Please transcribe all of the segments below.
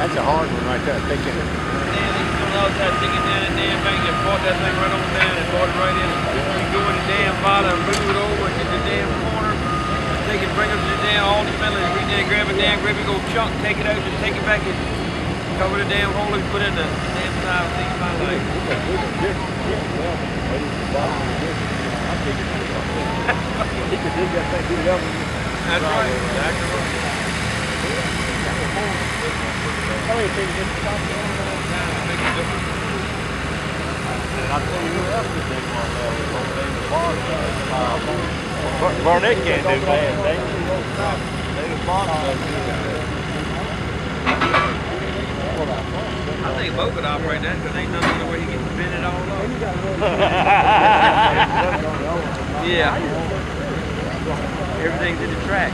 That's a hard one right there. Take it. And he's going out there digging down that damn thing, just brought that thing right on down and brought it right in. You go in the damn bottom, move it over, get the damn corner, take it, bring it to the damn, all the fellas, reach there, grab a damn gravy, go chunk, take it out, just take it back and cover the damn hole and put it in the damn side of my leg. He could dig that thing, get it up. That's right, exactly right. How many things did you talk to him? Make a difference. And I'll tell you who else is big one there. Barnett can't do bad, David Bond does I think Bo could operate that because ain't nothing the way he can bend it all up. Yeah. Everything's in the tracks.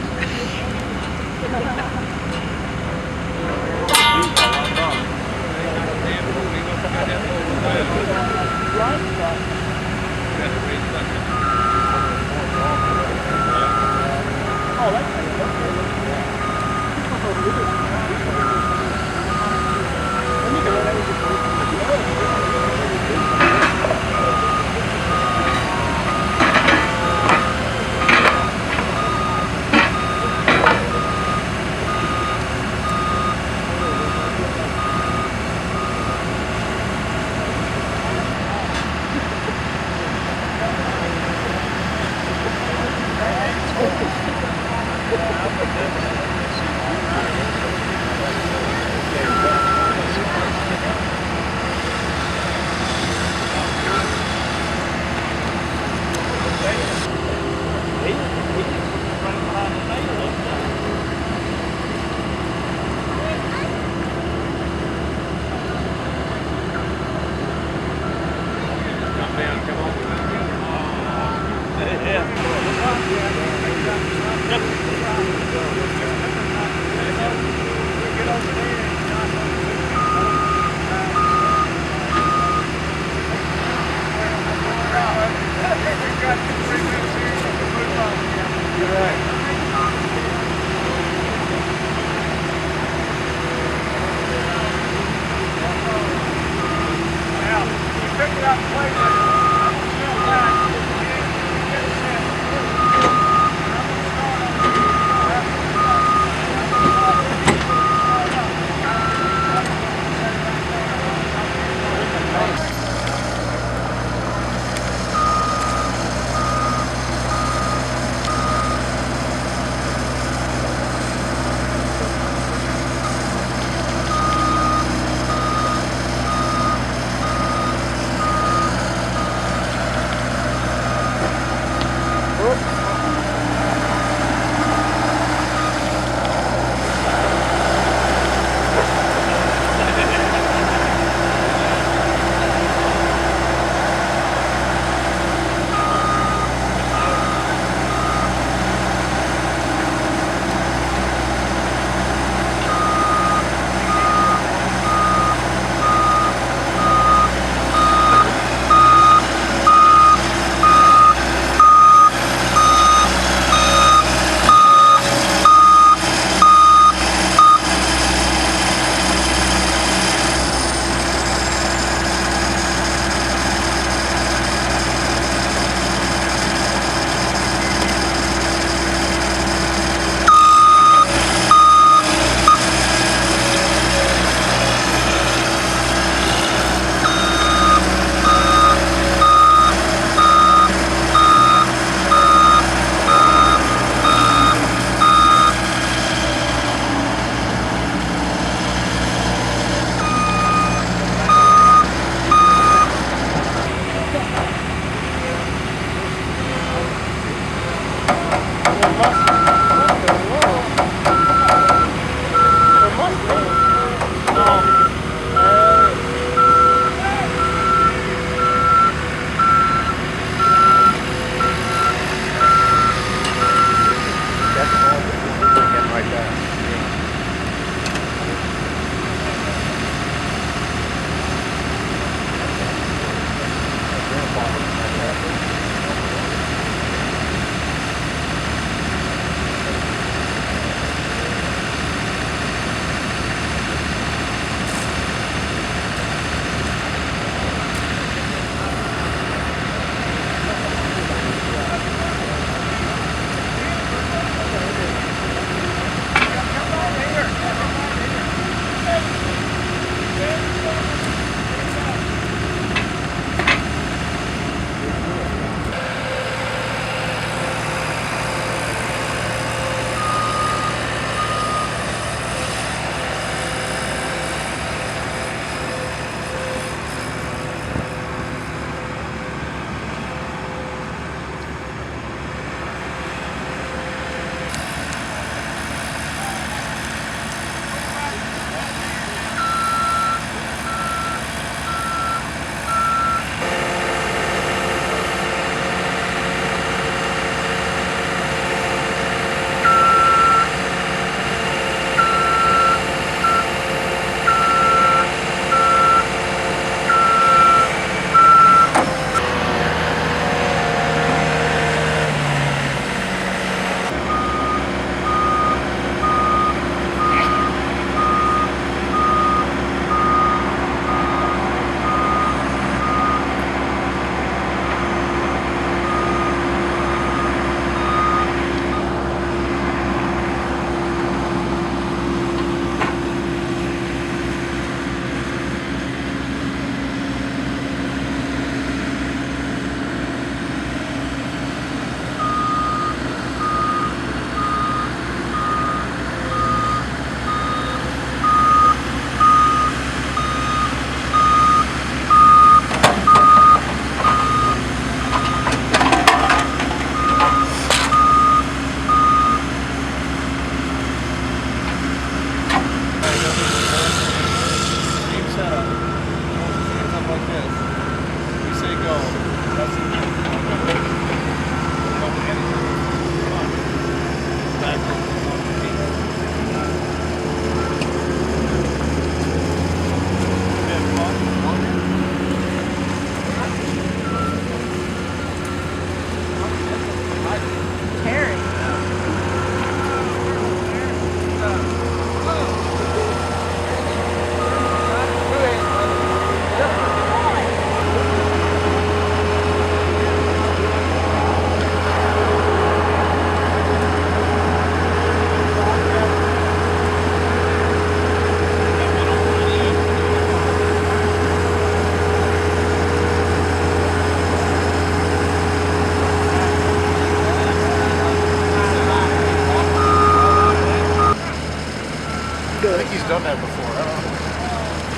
done that before.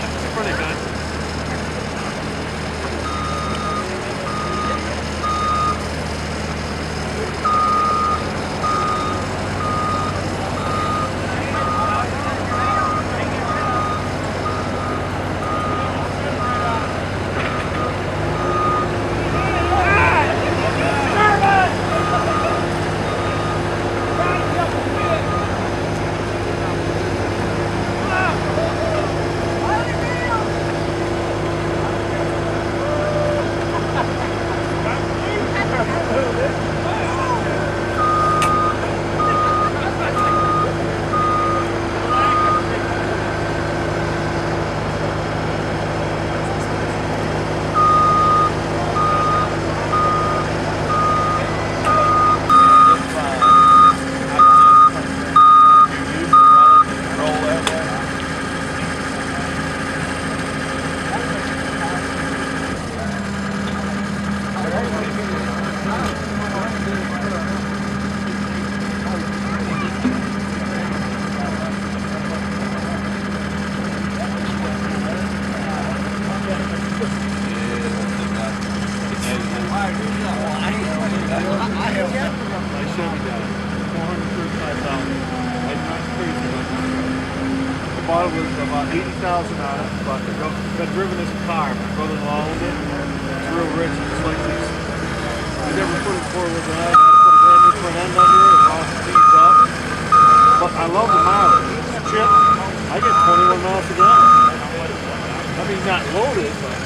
It's pretty good. The bottle was about 80,000 on it, but I've driven this car. My brother-in-law owned it. It's real rich, just like these. We never put it forward with an I had to put a brand new front end under it, all speeds up. But I love the mileage. It's chip. I get 21 miles a gallon. I mean, not loaded, but...